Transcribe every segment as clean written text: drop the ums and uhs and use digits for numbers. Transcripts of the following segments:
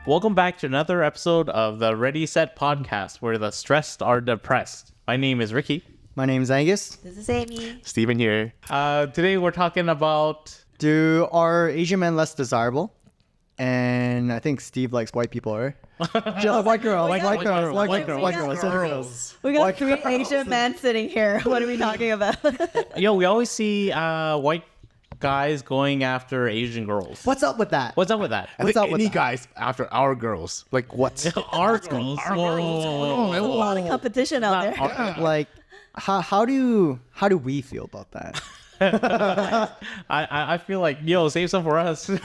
Welcome back to another episode of the Ready Set podcast, where the stressed are depressed. My name is Ricky. My name's Angus. This is Amy. Steven here. Today we're talking about... Are Asian men less desirable? And I think Steve likes white people, right? White girls. We got three Asian men sitting here. What are we talking about? Yo, we always see white guys going after Asian girls. What's up with that? What's up with that? I think any guys after our girls. Like what? Our girls. A lot of competition out there. Like, how do we feel about that? I feel like, yo, save some for us. I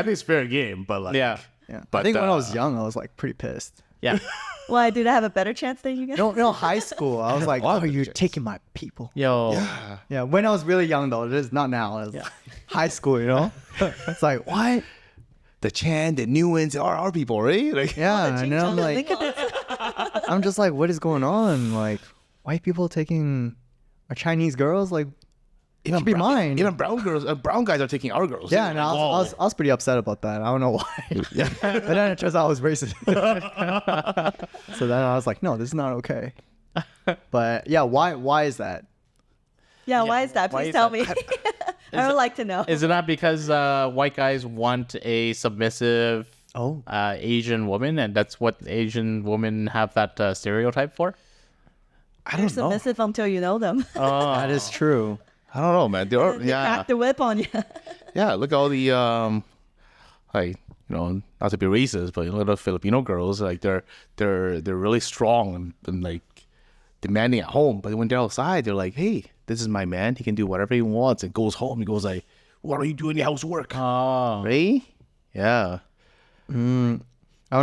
think it's fair game, but like Yeah. Yeah. But, I think when I was young, I was like pretty pissed. Yeah. Why, did I have a better chance than you guys? No, high school. I was like, oh, you're taking my people. Yo. Yeah, when I was really young though, it is not now. It was high school, you know? It's like, what? the Chan, the new ones are our people, right? Like, Yeah, and then I'm like, Look at this. I'm just like, what is going on? Like, white people taking our Chinese girls? Like, even should be mine. Even brown girls, brown guys are taking our girls. yeah, and I was pretty upset about that. I don't know why. Yeah. But then it turns out I was racist. So then I was like, no, this is not okay. But yeah, why is that? Yeah, why is that? why Please is tell that? me. I would like to know. Is it not because white guys want a submissive Asian woman, and that's what Asian women have that stereotype for? I You're don't know. submissive until you know them. That is true. I don't know, man. They are, They yeah, crack the whip on you. yeah. Look at all the like, you know, not to be racist, but little Filipino girls, like they're really strong and like demanding at home, but when they're outside, they're like, hey, this is my man. He can do whatever he wants. And goes home. He goes like, what are you doing? Your housework, Oh. right? Yeah. I don't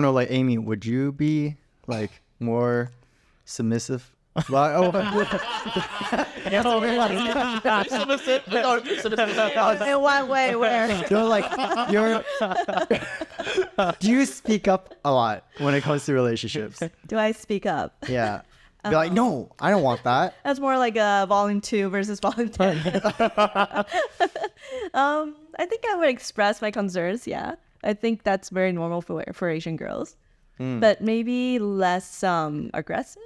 know, like Amy, would you be like more submissive? Like, In what way? Where? you're like do you speak up a lot when it comes to relationships? Do I speak up? Yeah. Be like, no, I don't want that. That's more like a volume 2 versus volume 10. I think I would express my concerns. Yeah, I think that's very normal for Asian girls, but maybe less aggressive.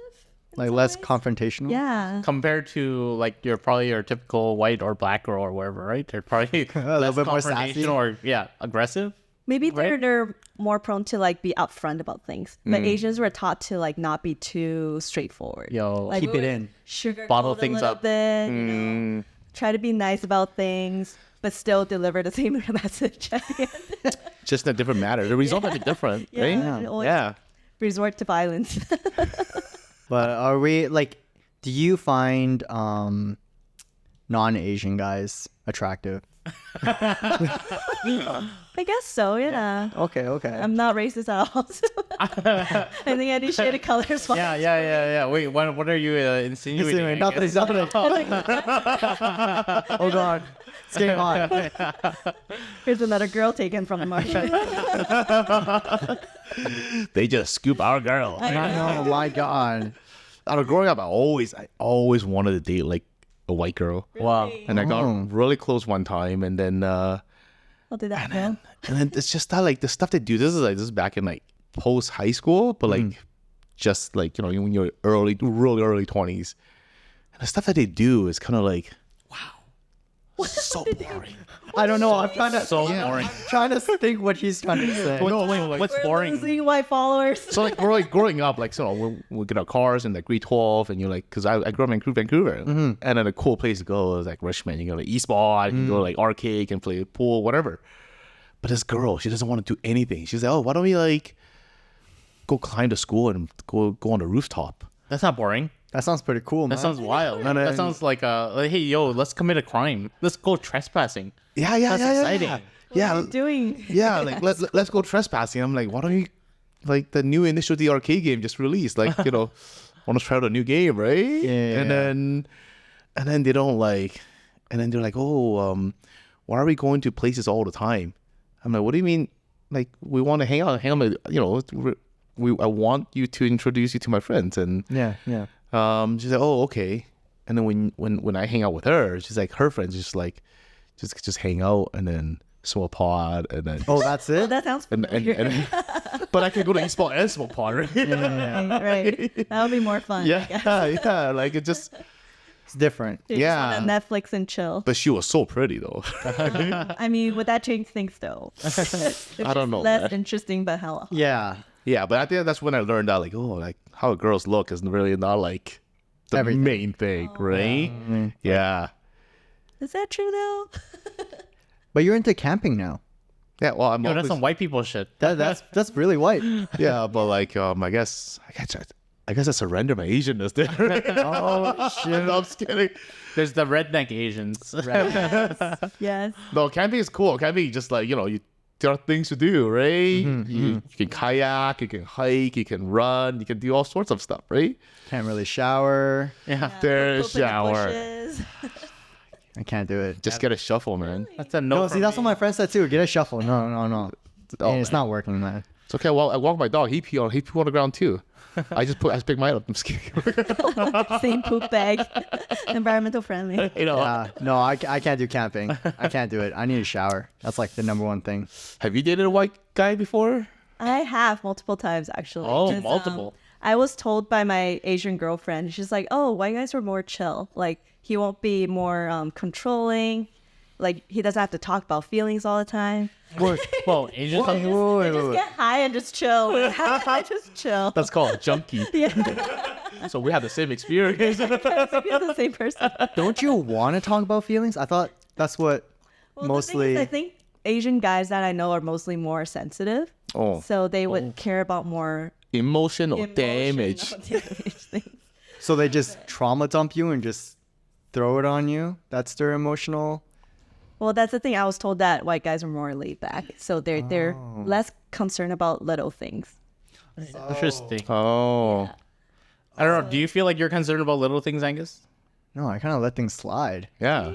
in Like some less ways. confrontational. Yeah. Compared to like your typical white or black girl or whatever, right? They're probably A little bit more sassy. confrontational or aggressive. Maybe Right? they're more prone to like be upfront about things. But Asians were taught to like not be too straightforward. Yo, Like, Keep we it would in. Sugarcoat Bottle a things little up. bit, you know, try to be nice about things, but still deliver the same message at the end. Just in a different matter. The result might be different, right? Yeah. Always Yeah. resort to violence. But are we like, do you find non-Asian guys attractive? I guess so, yeah. Okay. I'm not racist at all. So I think any shade of color is fine. yeah. Wait, what are you insinuating? I guess? Nothing. Oh God, it's getting hot. Here's another girl taken from the market. They just scoop our girl. Oh my God. Out of growing up, I always wanted to date like a white girl. Wow. And I got really close one time, and then How did that go? and then it's just that like the stuff they do. This is back in like post high school, but like just like, you know, when you're really early 20s, and the stuff that they do is kind of like, wow, so boring. I don't know. I'm trying to boring. trying to think what he's trying to say. What's boring? Losing white followers. So like growing up, like, so we get our cars in like grade 12, and you're like, because I grew up in Vancouver, and then a cool place to go is like Richmond. You go to like, East Ball, you can go to like arcade, you can play pool, whatever. But this girl, she doesn't want to do anything. She's like, oh, why don't we like go climb to school and go on the rooftop? That's not boring. That sounds pretty cool, man. That sounds wild. No, no, That sounds like hey, yo, let's commit a crime. Let's go trespassing. Yeah, That's exciting. Yeah, What are you doing? yeah, like let's go trespassing. I'm like, why don't you, like, the new Initial D arcade game just released, like, you know, want to try out a new game, right? Yeah. And then they don't like, and then they're like, oh, why are we going to places all the time? I'm like, what do you mean? Like, we want to hang out, with, you know, I want you to introduce you to my friends. And Yeah. she's like, oh, okay. And then when I hang out with her, she's like, her friends just like, just hang out and then small pod, and then Oh, that's it. That sounds and but I can go to e-sport and small pod, right? right. That would be more fun. I guess. yeah, like it just. It's different. You just Yeah. wanna Netflix and chill. But she was so pretty though. I mean, would that change things though? I don't know, Less man. interesting, but hell. Yeah. Yeah, but I think that's when I learned that like, oh, like how girls look is really not like the Everything. main thing, right? Yeah. Is that true though? But you're into camping now. Yeah, well, I'm Yo, that's always, some white people shit. That's really white. yeah, but like, I guess I surrender my Asianness there. Oh shit. I'm just kidding. There's the redneck Asians. Yes. No, camping is cool. Camping, just like, there are things to do, right? You can kayak, you can hike, you can run, you can do all sorts of stuff, right? Can't really shower. Yeah. There's Poop in the shower. bushes. I can't do it. Just get a shuffle, man. That's a no. No, see, that's what my friend said too. Get a shuffle. No. Oh, And it's not working, man. It's okay. Well, I walk my dog. He pee on the ground too. I just pick mine up. I'm just kidding. Same poop bag. Environmental friendly. No, I can't do camping. I can't do it. I need a shower. That's like the number one thing. Have you dated a white guy before? I have multiple times actually. Oh, 'Cause, multiple. I was told by my Asian girlfriend, she's like, "Oh, white guys are more chill. Like he won't be more controlling. Like he doesn't have to talk about feelings all the time. Well, Asians. Just get high and just chill. I just chill. That's called junkie. Yeah, So we have the same experience. you're the same person. Don't you want to talk about feelings? I thought that's what Well, the thing mostly. is, I think Asian guys that I know are mostly more sensitive, Oh, so they would care about more emotional emotional damage. damage things. So they just trauma dump you and just throw it on you. That's their emotional. Well, that's the thing. I was told that white guys are more laid back, so they're less concerned about little things. Interesting. Oh, I don't know. Do you feel like you're concerned about little things, Angus? No, I kind of let things slide. yeah.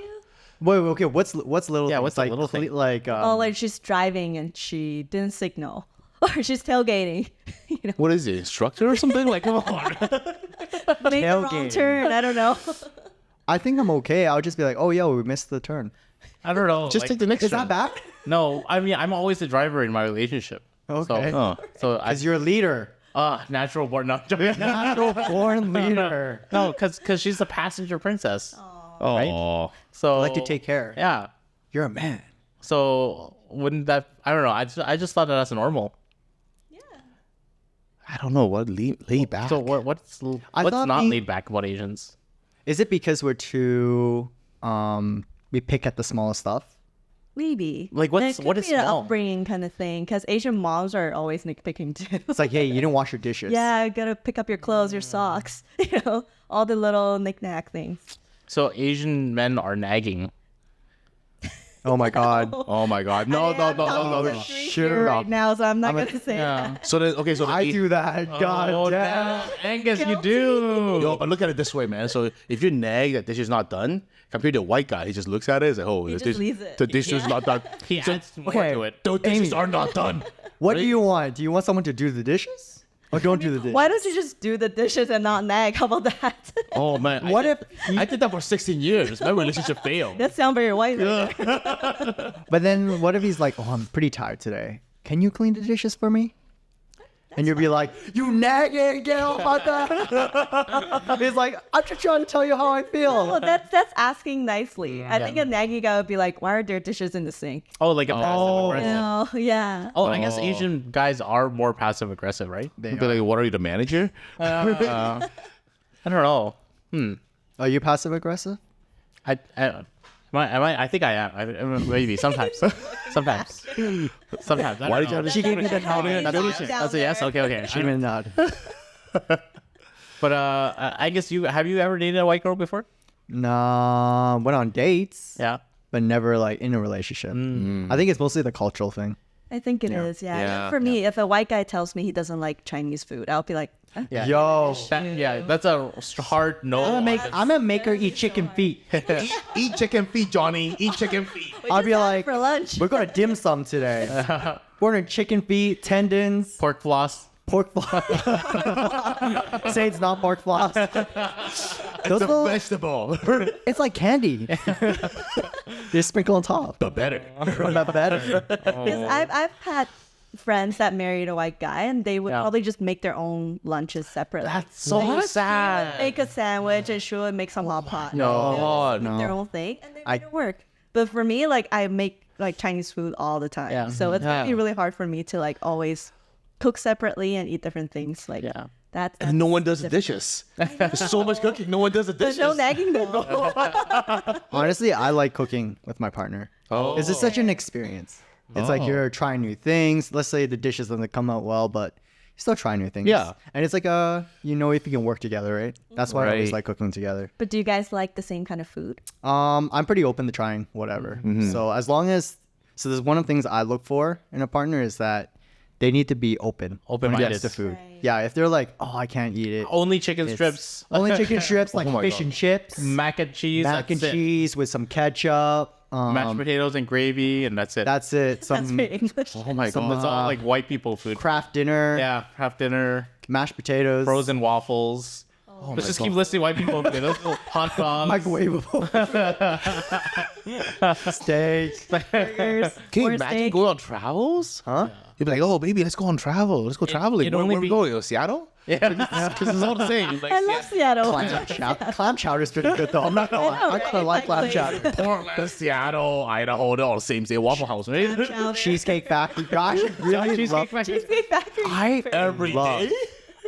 Wait, okay. What's little? Yeah, things? what's the like little thing? Like Oh, like she's driving and she didn't signal, or she's tailgating. You know, What is it? Instructor or something? Like, come on. made the wrong Tailgating. turn. I don't know. I think I'm okay. I'll just be like, oh yeah, we missed the turn. I don't know. Just like- take the next Is turn. that bad? No, I mean I'm always the driver in my relationship. Okay. So I Because you're a leader. natural born. No, Natural born leader. no, because she's the passenger princess. Oh, Right? So I like to take care. Yeah. You're a man. So wouldn't that? I don't know. I just thought that that's normal. I don't know what lay back. So what's I thought not being- laid back about Asians? Is it because we're too we pick at the smallest stuff? Maybe. Like, And what's- it could what is be an small? upbringing kind of thing? Because Asian moms are always nitpicking too. It's like, hey, you didn't wash your dishes. Yeah, gotta pick up your clothes, your socks. You know, all the little knick-knack things. So Asian men are nagging. Oh my god. Oh my God! No. Sure. Right now, so I'm not gonna say that. So then, okay, so I do that. God Oh, damn. Angus, you Guilty. do. Yo, but look at it this way, man. So if you nag that dish is not done, compared to a white guy, he just looks at it and says, "Oh, just leaves it. the dish is not done. He adds more okay. to it. The dishes are not done." What do you want? Do you want someone to do the dishes? Or don't do the dishes? Why don't you just do the dishes and not nag? How about that? Oh man, What if I did that for 16 years? My relationship failed. That sounds very white. But then what if he's like, oh, I'm pretty tired today. Can you clean the dishes for me? And you'll be like, you nagging, get off my that. He's like, I'm just trying to tell you how I feel. Well, that's asking nicely. I think a naggy guy would be like, "Why are there dishes in the sink?" Oh, like a passive aggressive. No, yeah. Oh, I guess Asian guys are more passive aggressive, right? Be like, what are you, the manager? I don't know. Are you passive aggressive? I think I am. Maybe sometimes. Sometimes. Sometimes. Why did you have to- She gave me the nod. That's a yes. Okay. She gave me the nod. But I guess have you ever dated a white girl before? Nah, went on dates, Yeah. but never like in a relationship. I think it's mostly the cultural thing. I think it is. Yeah. Yeah. For me, if a white guy tells me he doesn't like Chinese food, I'll be like, "Huh?" Yeah. Yo, That's a hard no. I'm gonna make her eat chicken feet. Eat chicken feet, Johnny. Eat chicken feet. I'll be Just like, for lunch. we're going to dim sum today. We're going to chicken feet, tendons, Pork floss. pork floss. Say it's not pork floss. Those The little, vegetable. it's like candy. Just sprinkle on top. But better. But better. Because I've had friends that married a white guy, and they would probably just make their own lunches separately. That's so sad. Make a sandwich, and she would make some hot pot. No, Make their own thing, and they made it work. But for me, like I make like Chinese food all the time, Yeah. so it's really, really hard for me to like always cook separately and eat different things. Like that's And no one does the dishes. There's so much cooking. No one does the dishes. there's no nagging though. Honestly, I like cooking with my partner. Oh. It's just such an experience. It's like you're trying new things. Let's say the dishes doesn't come out well, but you still try new things. Yeah. And it's like you know, if you can work together, right? That's why I always Right. like cooking together. But do you guys like the same kind of food? I'm pretty open to trying whatever. So as long as there's one of the things I look for in a partner is that they need to be open. Open-minded. when it gets to food. Right. Yeah, if they're like, oh, I can't eat it. Only chicken It's strips, Only chicken strips, like my fish God. and chips, mac and cheese, mac and that's it. cheese with some ketchup. Mashed potatoes and gravy, and that's it. That's it. That's Some very English. Oh my Some, god. It's all like white people food. craft dinner. Yeah, half dinner, Mashed potatoes. frozen waffles. Let's just keep listing white people food. Those little hot dogs. Microwavable. Steak. Burgers, Can you or imagine steak. going on travels? Huh? You'd be like, oh, baby, let's go on travel. Let's go traveling. it'd Where only are we be- going? Seattle? Yeah. Because it's all the same. Like, I love Seattle. Clam chowder is pretty good though. I'm not gonna lie. know, I kind of right? like clam Like- chowder. Portland, Seattle, Idaho, they're all the same. Say Waffle House, right? Chowder. Cheesecake Factory. Gosh, really love. Cheesecake Factory. Every love. day.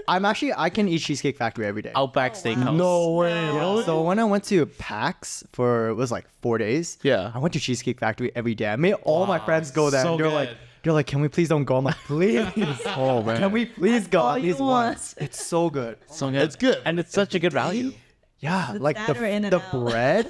I can eat Cheesecake Factory every day. Outback Steakhouse. No way. So when I went to PAX for it was like 4 days. Yeah. I went to Cheesecake Factory every day. I made all my friends go there. So and good. they're like, can we please don't go? I'm like, please. Oh, man. Can we please go all at you least want. once? It's so good. So good. It's good. And it's such a good value. Yeah, like that or In-N-Out. the bread.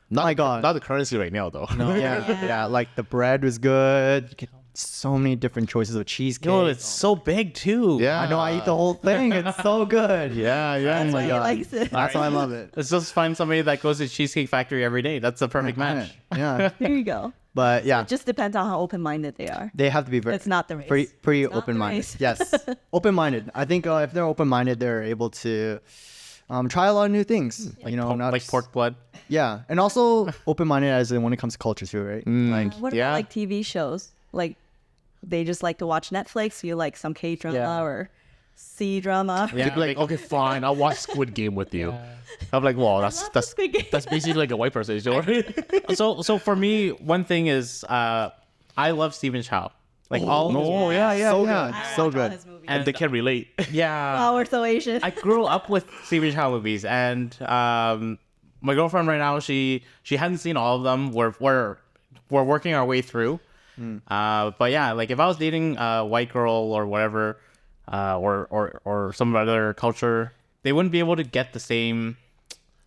Not, my God. Not the currency right now, though. Yeah, like the bread was good. You get so many different choices of cheesecake. Yo, it's so big too. Yeah. I know I eat the whole thing. It's so good. Yeah, yeah. Oh my He god. likes it. That's why I love it. Let's just find somebody that goes to Cheesecake Factory every day. That's the perfect match. Yeah. There you go. But yeah, It just depends on how open-minded they are. they have to be very It's not the race. pretty It's not the open-minded. race. Yes. Open-minded. I think if they're open-minded, they're able to try a lot of new things. Like, you know, not like just- pork blood. Yeah. And also open-minded as in when it comes to culture too, right? Like What Yeah. about like TV shows? Like they just like to watch Netflix. You like some K drama Yeah. or C drama. Yeah. They'd be like, okay, fine, I'll watch Squid Game with you. I'm like, well, that's love the Squid Game. that's basically like a white person. So for me, one thing is I love Stephen Chow. Like all his Oh yeah, yeah, so yeah. good. So good. And they can relate. yeah. Oh, we're so Asian. I grew up with Stephen Chow movies, and my girlfriend right now, she hadn't seen all of them. We're working our way through. But yeah, like if I was dating a white girl or whatever, or some other culture, they wouldn't be able to get the same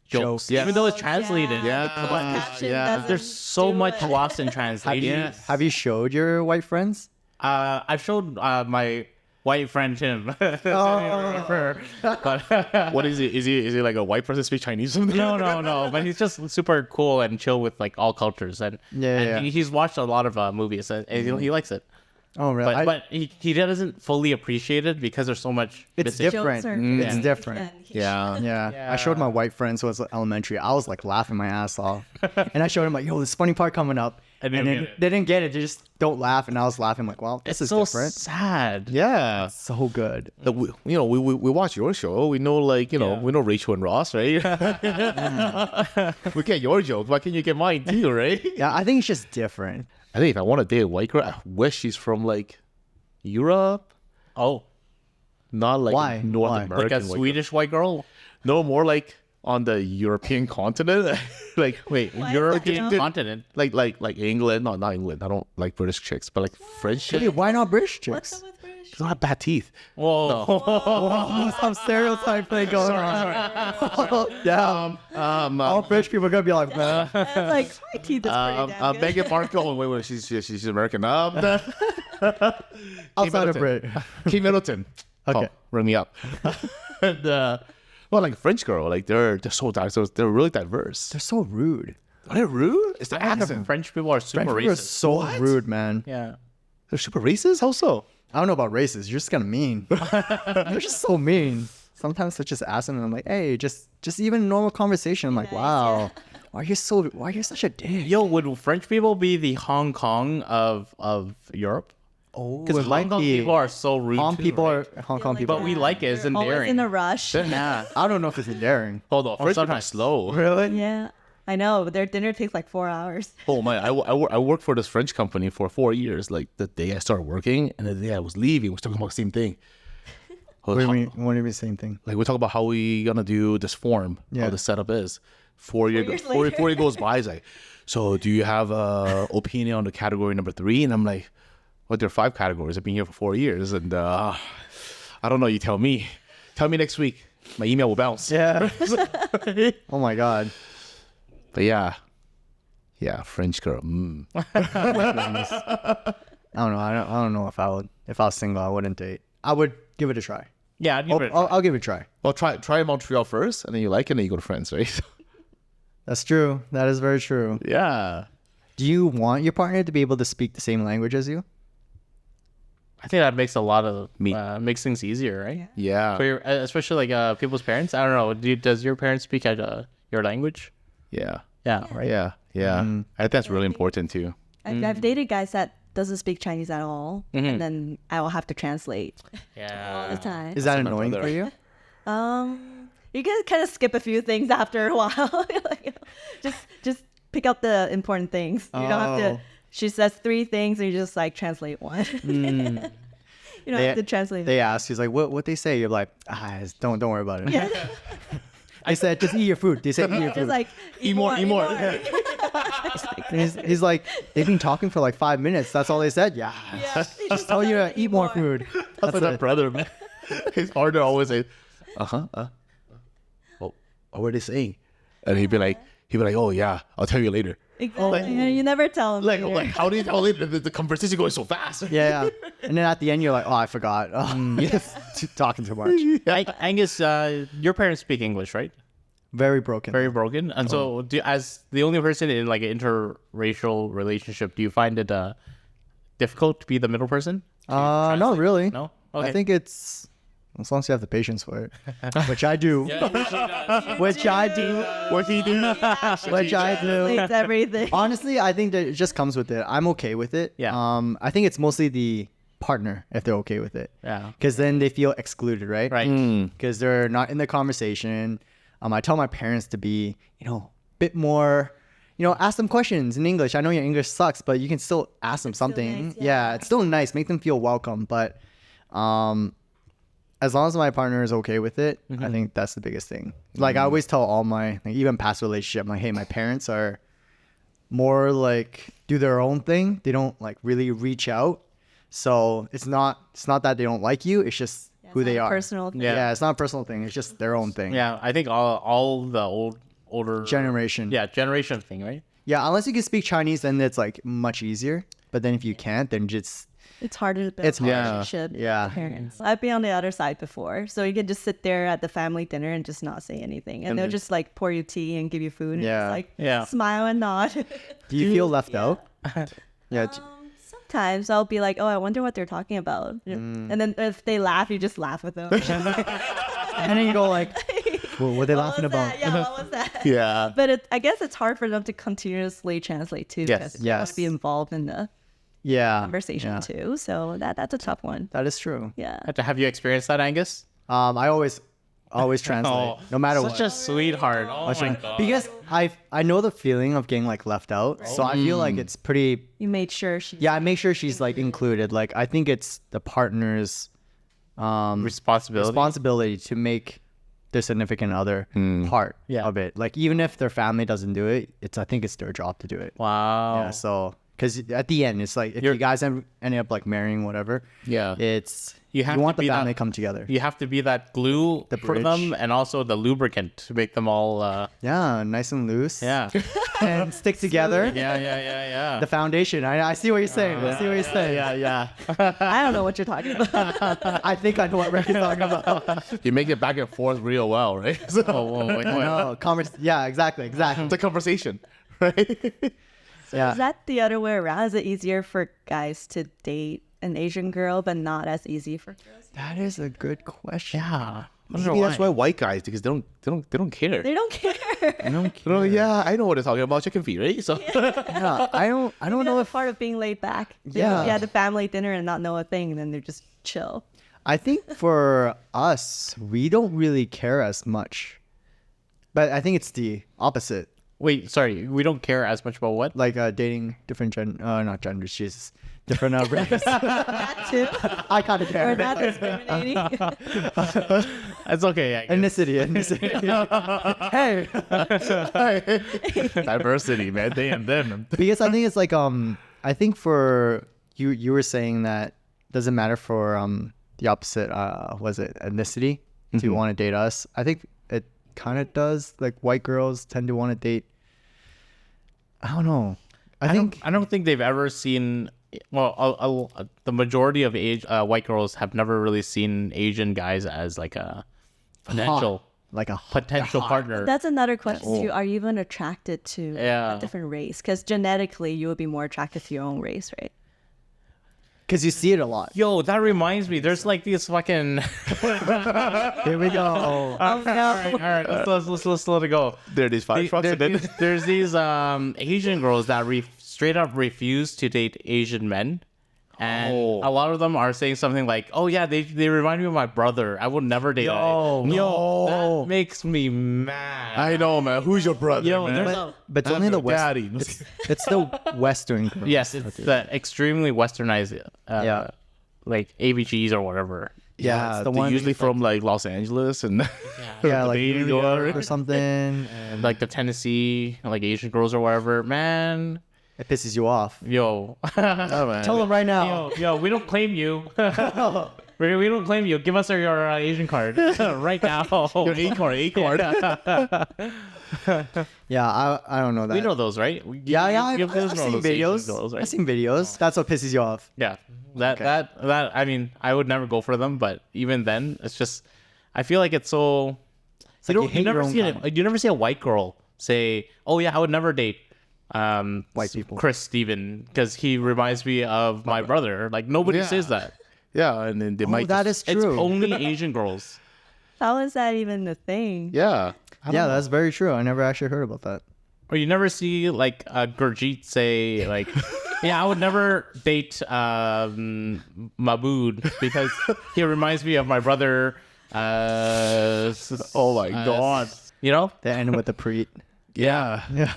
jokes, Yes. even though it's translated. Yeah. Caption Yeah. doesn't There's so do much it. lost in translation. Have you showed your white friends? I've showed my white friend Tim. But What is he? Is he like a white person speak Chinese? no. But he's just super cool and chill with like all cultures, and Yeah. he's watched a lot of movies and he likes it. Oh, really? But he doesn't fully appreciate it because there's so much. It's missing. different. Jokes are It's different. Yeah. Yeah. I showed my white friends who was elementary. I was like laughing my ass off. And I showed him like, yo, this funny part coming up. And And they then don't get it. they didn't get it. They just don't laugh. And I was laughing like, well, this is so different. sad. Yeah. So good. We watch your show. We know we know Rachel and Ross, right? We get your joke. Why can't you get mine too, right? Yeah, I think it's just different. I think if I want to date a white girl, I wish she's from like Europe, Oh, not like Why? a North Why? American. like a white girl. Swedish white girl. No, more like on the European continent. Like Wait, Why? European Like, continent. like England. No, not England. I don't like British chicks, but like French chicks. Hey, why not British What's chicks? up with British? They don't have bad teeth. Whoa. Oh, some stereotype thing going on. Yeah. All British people are going to be like, That's like my teeth is pretty damn good. Meghan Markle. Wait, she's American. outside of Brit. Kate Middleton. Okay. Ring me up. And well, like French girl, like they're so diverse. They're really diverse. They're so rude. Are they rude? It's the And the accent. French people are super French people are racist. so rude, man. Yeah. They're super racist. How so? I don't know about races. You're just kind of mean. They're just so mean. Sometimes they're just asking, and I'm like, hey, just even normal conversation. I'm like, wow, Why are you such a dick? Yo, would French people be the Hong Kong of Europe? Oh, Because Hong Kong people are so rude. Hong too, people right? are Hong Kong people. But we like it. It's They're always endearing. in a rush. Yeah. I don't know if it's endearing. Hold on, French people are sometimes. slow. Really? Yeah, I know. But their dinner takes like 4 hours. Oh my! I worked for this French company for 4 years. Like the day I started working and the day I was leaving, we were talking about the same thing. What do you mean? What do you mean? Same thing. Like we talk about how we gonna do this form, Yeah. how the setup is. 4 years years four, later. 4 years goes by. It's like, so do you have a opinion on the category number 3? And I'm like, well, there are 5 categories. I've been here for 4 years, and I don't know. You tell me. Tell me next week. My email will bounce. Yeah. Oh my god. But yeah, French girl. I don't know. I don't know if I would. If I was single, I wouldn't date. I would give it a try. Yeah, I'd give it a I'll give it a try. Well, try Montreal first, and then you like it, and then you go to France, right? That's true. That is very true. Yeah. Do you want your partner to be able to speak the same language as you? I think that makes a lot of makes things easier, right? Yeah. For your, especially like people's parents. I don't know. Does your parents speak your language? Yeah. Yeah, right. Yeah. Yeah. I think that's really important too. I've dated guys that doesn't speak Chinese at all, and then I will have to translate all the Yeah. time. Is that my annoying brother. for you? You can kind of skip a few things after a while. Like, just pick out the important things. You don't have to. Oh. She says 3 things, and you just like translate one. You don't have to translate. They ask, he's like, what they say? You're like, don't worry about it. I said, just eat your food. They said, eat your It's food. like Eat more. And he's like, they've been talking for like 5 minutes. That's all they said. Yeah. You Just tell you to eat more food. That's like my brother, man. His partner always say, Well, what are they saying? And he'd be like, oh yeah, I'll tell you later. Exactly. And you never tell them. Like how do you tell later? The conversation going so fast. Yeah. And then at the end, you're like, oh, I forgot. Oh, yes. Talking too much. Angus, your parents speak English, right? Very broken. Very broken. And so, as the only person in like an interracial relationship, do you find it difficult to be the middle person? Not really. No? I Okay. think it's as long as you have the patience for it, which I do. Which I do. What he do? Which I do. Translates everything. Honestly, I think that it just comes with it. I'm okay with it. Yeah. I think it's mostly the partner if they're okay with it. Yeah. Because then they feel excluded, right? Right. Because they're not in the conversation. I tell my parents to be, a bit more, ask them questions in English. I know your English sucks, but you can still ask them something. nice, yeah. It's still nice. Make them feel welcome. But as long as my partner is okay with it, I think that's the biggest thing. Like I always tell all my, even past relationship, I'm like, hey, my parents are more like do their own thing. They don't like really reach out. So it's not that they don't like you. It's just who they are. Personal. Yeah, it's not a personal thing. It's just their own thing. Yeah, I think all the older Generation. Yeah, generation thing, right? Yeah, unless you can speak Chinese, then it's like much easier. But then if you can't, then just It's harder to build It's a hard. relationship Yeah. with parents. I've been on the other side before. So you can just sit there at the family dinner and just not say anything. And they'll just like pour you tea and give you food and Yeah. just like Yeah. smile and nod. do you feel left out? Yeah. Sometimes I'll be like, oh, I wonder what they're talking about. And then if they laugh, you just laugh with them. And then you go like, what are they laughing What was about? that? Yeah, what was that? Yeah. But I guess it's hard for them to continuously translate too. Yes. Because they want to be involved in the Yeah. conversation yeah. too. So that's a tough one. That is true. Yeah. Have you experienced that, Angus? I always translate, no matter Such what. a sweetheart. Oh my god. Because I know the feeling of getting like left out, so I feel like it's pretty. You made sure she. Yeah, I make sure she's like included. Like I think it's the partner's responsibility to make their significant other part of it. Like even if their family doesn't do it, I think it's their job to do it. Wow. Yeah. So because at the end, it's like if you guys end up like marrying, whatever. Yeah. It's You have want to the be family that- to come together. You have to be that glue for bridge. them and also the lubricant to make them all Yeah, nice and loose. yeah. And stick together. Yeah. The foundation. I see what you're saying. I see what you're saying. Yeah. I don't know what you're talking about. I think I know what Ricky's talking about. You make it back and forth real well, right? So, Wait. No, yeah, exactly. it's a conversation, right? Yeah. Is that the other way around? Is it easier for guys to date an Asian girl, but not as easy for girls? That is a good question. Yeah. Maybe that's why white guys, because they don't care. They don't care. Oh yeah, I know what they're talking about, chicken feet, right? So Yeah, I don't know That's if part of being laid back. Yeah. Yeah, the family dinner and not know a thing, and then they're just chill. I think for us, we don't really care as much. But I think it's the opposite. Wait, sorry, we don't care as much about what? Like dating different not genders, Jesus. Different race. That too. I kind of We're care. not discriminating. It's okay. I guess. Ethnicity. Hey. diversity, man, they and them. Because I think it's like I think for you were saying that doesn't matter for the opposite was it ethnicity to want to date us. I think it kind of does. Like white girls tend to want to date. I don't know. I think I don't think they've ever seen. Well, the majority of white girls have never really seen Asian guys as like a potential partner. That's another question too. Are you even attracted to Yeah. a different race? Because genetically, you would be more attracted to your own race, right? because you see it a lot. Yo, that reminds me. There's like these fucking. Here we go. All right. Let's let it go. There are these five trucks, and then There's these Asian girls that straight up refuse to date Asian men. And a lot of them are saying something like, "Oh yeah, they remind me of my brother. I would never date." That makes me mad. I know, man. Who's your brother, Yo, man? there's But it's only the West. Daddy. It's the Western girls. yes, it's the extremely westernized, Yeah. like ABGs or whatever. Yeah, it's the they're one usually from like Los Angeles and yeah, like New New York York. or something, and Like the Tennessee, like Asian girls or whatever. Man, it pisses you off. yo, oh, man. Tell them right now. yo, we don't claim you. We don't claim you. Give us your Asian card right now. Your A card. Yeah, I don't know that. We know those, right? Yeah, I've those seen videos. girls, right? I've seen videos. That's what pisses you off. Yeah, that. I mean, I would never go for them, but even then, it's just. I feel like it's so. like you hate your own You never see a white girl say, "Oh yeah, I would never date." White people. Chris Steven, because he reminds me of my brother. Like nobody Yeah. says that. Yeah, and then they might. that just- is It's true. only Asian girls. How is that even a thing? Yeah. Yeah, that's very true. I never actually heard about that. Or you never see like Gurjeet say like, "Yeah, I would never date Mabood because he reminds me of my brother." Oh my God. You know? They end with the preet. Yeah. Yeah.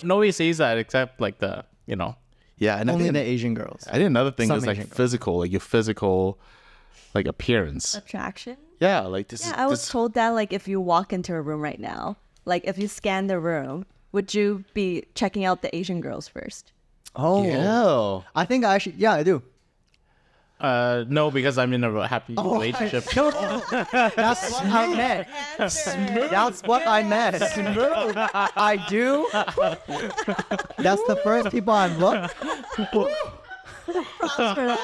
Nobody says that except like the Yeah, and Only I the think, Asian girls. I think another thing Some is like Asian girls. physical, like your physical, like appearance. Attraction? Yeah, like this. Yeah, I was this, told that like if you walk into a room right now, like if you scan the room, would you be checking out the Asian girls first? Oh. Yeah. I think I actually, yeah, I do. no, because I'm in a happy relationship. No, that's what I meant. That's what I meant. I do. That's the first people I look.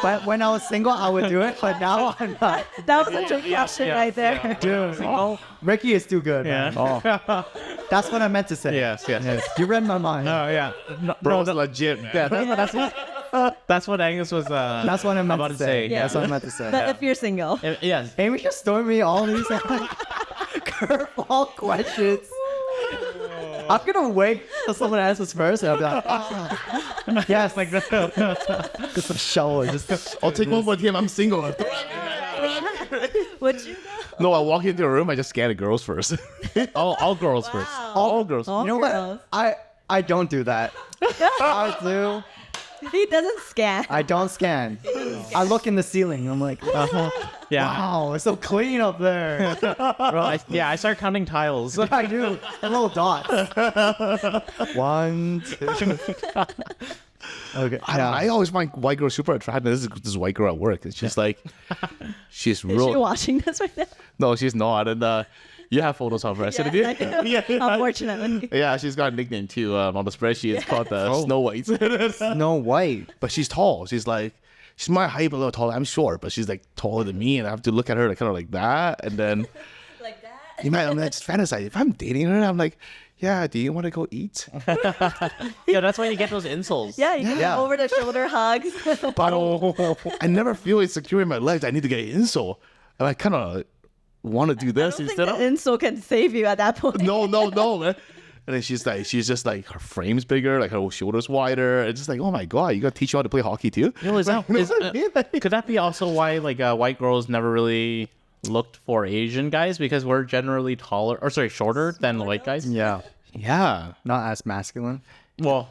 But when I was single, I would do it. But now I'm not. That was such a question right there. Dude, Ricky is too good. Yeah. Man. Oh. That's what I meant to say. Yes. You read my mind. Oh yeah. No, Bro, that's legit, man. that's what Angus was. That's what I meant about to to say. say. Yeah. That's what I meant to say. But if you're single, Yes. Amy just throwing me all these curveball questions. I'm gonna wait till someone answers first, and I'll be like, oh. Yes, like just a show. Just I'll take one for him. I'm single. would you? No, I walk into a room. I just scan the girls first. All girls first. All girls. All you know girls. what? I don't do that. I do. He doesn't scan. I don't scan. I look in the ceiling. I'm like, Yeah. wow, it's so clean up there. I start counting tiles. I do. And little dots. 1, 2. Okay. I always find white girls super attractive. This white girl at work. It's just like she's Is real. she watching this right now? No, she's not. And you have photos of her. I sent Yes, it I to you. do. Unfortunately. Yeah, she's got a nickname too on the spreadsheet. It's called Snow White. Snow White. But she's tall. She's my height, but a little taller. I'm short, but she's like taller than me, and I have to look at her like kind of like that. And then Like that? I'm just fantasize. If I'm dating her, I'm like, yeah, do you want to go eat? Yeah, that's why you get those insoles. Yeah, you get over the shoulder hugs. But I never feel insecure in my legs. I need to get an insole. And I kind of want to do I this don't think instead the of insole can save you at that point. no, man. And then she's just like her frame's bigger, like her shoulders wider. It's just like, oh my god, you gotta teach you how to play hockey too. You know, could that be also why like white girls never really looked for Asian guys because we're generally shorter than the white guys? Yeah. Yeah. Not as masculine. Well,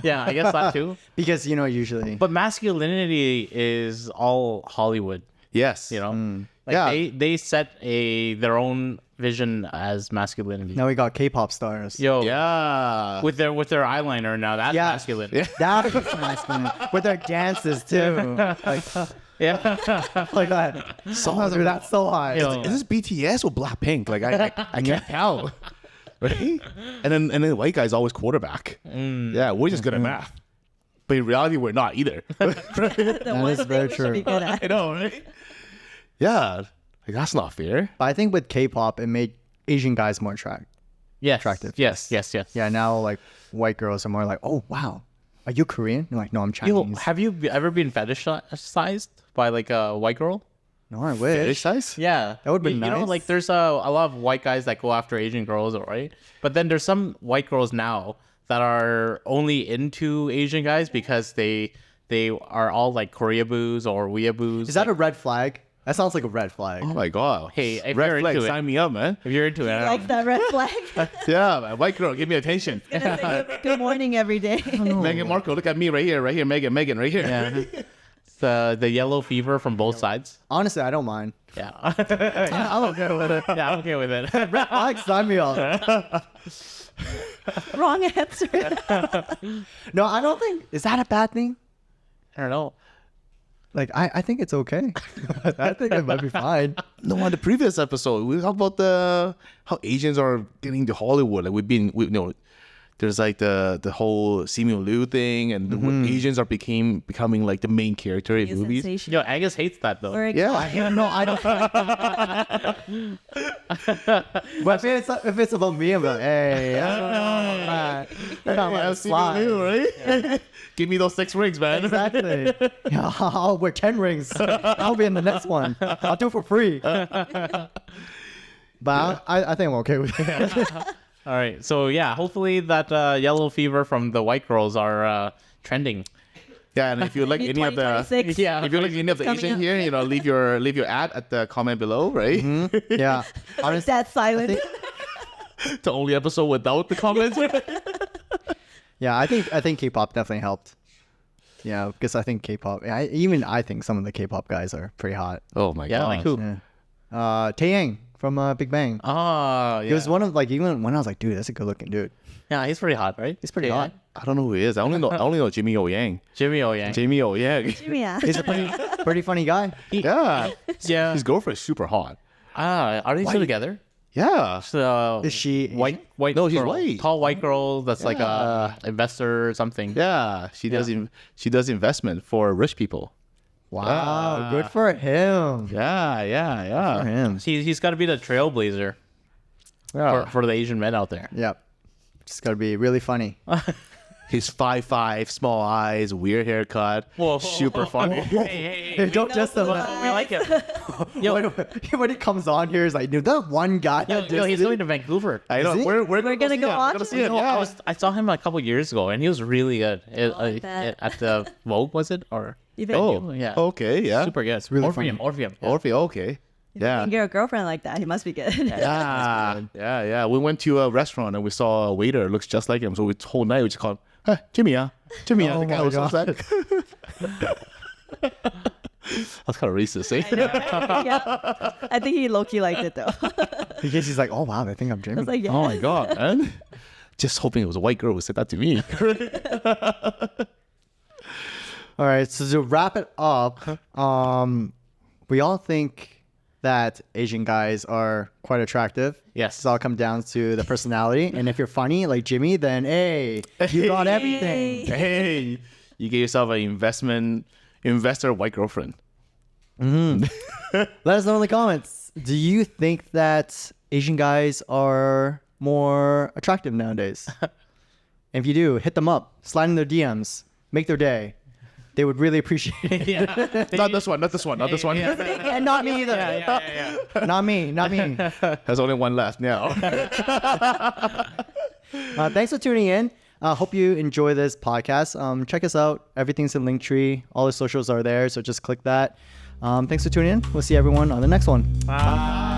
yeah, I guess that too. Because, you know, usually. But masculinity is all Hollywood, Yes. you know? Like Yeah. they set their own vision as masculinity. Now we got K-pop stars. Yo, Yeah. with their eyeliner now, that's Yeah. masculine. Yeah. That is masculine. With their dances, too. Like, Yeah. like that. Oh, dude, that's so high. Yo. Is this BTS or Blackpink? Like I can't tell. Right? And then the white guy's always quarterback. Yeah, we're just good at math. But in reality, we're not either. The one is thing very we should true. be good at. I know, right? Yeah. Like that's not fair. But I think with K-pop, it made Asian guys more attractive. Yes. Attractive. Yes. Yeah, now like white girls are more like, oh wow, are you Korean? You're like, no, I'm Yo, Chinese. have you ever been fetishized by like a white girl? No, I wish. Fetish size? Yeah, That would've been You know, nice. like there's a lot of white guys that go after Asian girls, right? But then there's some white girls now that are only into Asian guys because they are all like Koreaboos or Weeaboos. Is that a red flag? That sounds like a red flag. Oh my god. Hey, if red you're flag, into it. sign me up, man. if you're into it? I don't Like that red flag. Yeah, man. White girl, give me attention. Gonna say good morning every day. Megan Markle, look at me right here, Megan, right here. Yeah. The yellow fever from both sides. Honestly, I don't mind. Yeah. I'm okay with it. Yeah, I'm okay with it. Red flag, sign me up. Wrong answer. No, I don't think. Is that a bad thing? I don't know. Like, I think it's okay. I think it might be fine. No, on the previous episode, we talked about how Asians are getting to Hollywood. Like there's like the whole Simu Liu thing, and Asians are becoming like the main character in movies. Sensation. Yo, Angus hates that though. Or a Yeah. I don't. But if it's about me, I'm like, hey, Simu Liu, right? Give me those 6 rings, man. Exactly. Yeah, I'll wear 10 rings. I'll be in the next one. I'll do it for free. But I think I'm okay with it. All right. So yeah, hopefully that yellow fever from the white girls are trending. Yeah, and if you like any of the 2026. Yeah. if you like any of the Coming Asian up. here, leave your ad at the comment below, right? Yeah. Honestly, That's silent. The only episode without the comments. yeah, I think K-pop definitely helped. Yeah, because I think K-pop. I think some of the K-pop guys are pretty hot. Oh my Yeah, god. like who? Yeah. Taeyang from Big Bang. Oh, yeah. He was one of even when I was like, dude, that's a good looking dude. Yeah, he's pretty hot, right? He's pretty Yeah. hot. I don't know who he is. I only know Jimmy O Yang. Jimmy O Yang. Jamie O Yang. Yeah. He's a pretty funny guy. Yeah. Yeah. His girlfriend's super hot. Are they still together? Yeah. So Is she white? No, she's girl. white. Tall white girl that's like Yeah. a investor or something. Yeah. She does investment for rich people. Wow, good for him. Yeah. For him. He's got to be the trailblazer Yeah. for the Asian men out there. Yep. Just gotta be really funny. His 5'5", small eyes, weird haircut, Whoa. super funny. Hey. Don't just We like him. Yo, when he comes on here, he's like, dude, that one guy. yo, he's going to Vancouver. I know. Is he? We're gonna go watch Gonna see him. it. No, Yeah. I saw him a couple years ago, and he was really good I bet. at the Vogue, was it? Or You think Oh, yeah, Okay. Yeah. super good. really Orpheum. Yeah. Orpheus. Okay. Yeah. You get a girlfriend like that, he must be good. Yeah. We went to a restaurant and we saw a waiter looks just like him. So we whole night we just called, hey, Jimmy. Oh The guy my was so God. sad. That's kind of racist, eh? Yeah. I think he low-key liked it though. In case he's like, oh wow, I think I'm I Jamie. was like, yeah. Oh my god, man! Just hoping it was a white girl who said that to me. All right, so to wrap it up, we all think that Asian guys are quite attractive. Yes. It's all come down to the personality. And if you're funny like Jimmy, then hey, you got everything. Hey, you get yourself an investor white girlfriend. Let us know in the comments. Do you think that Asian guys are more attractive nowadays? And if you do, hit them up, slide in their DMs, make their day. they would really appreciate it. Yeah. Not this one. Not this one. Not this one. And not me either. Not me. Not me. There's only one left now. Thanks for tuning in. Hope you enjoy this podcast. Check us out. Everything's in Linktree. All the socials are there, so just click that. Thanks for tuning in. We'll see everyone on the next one. Bye.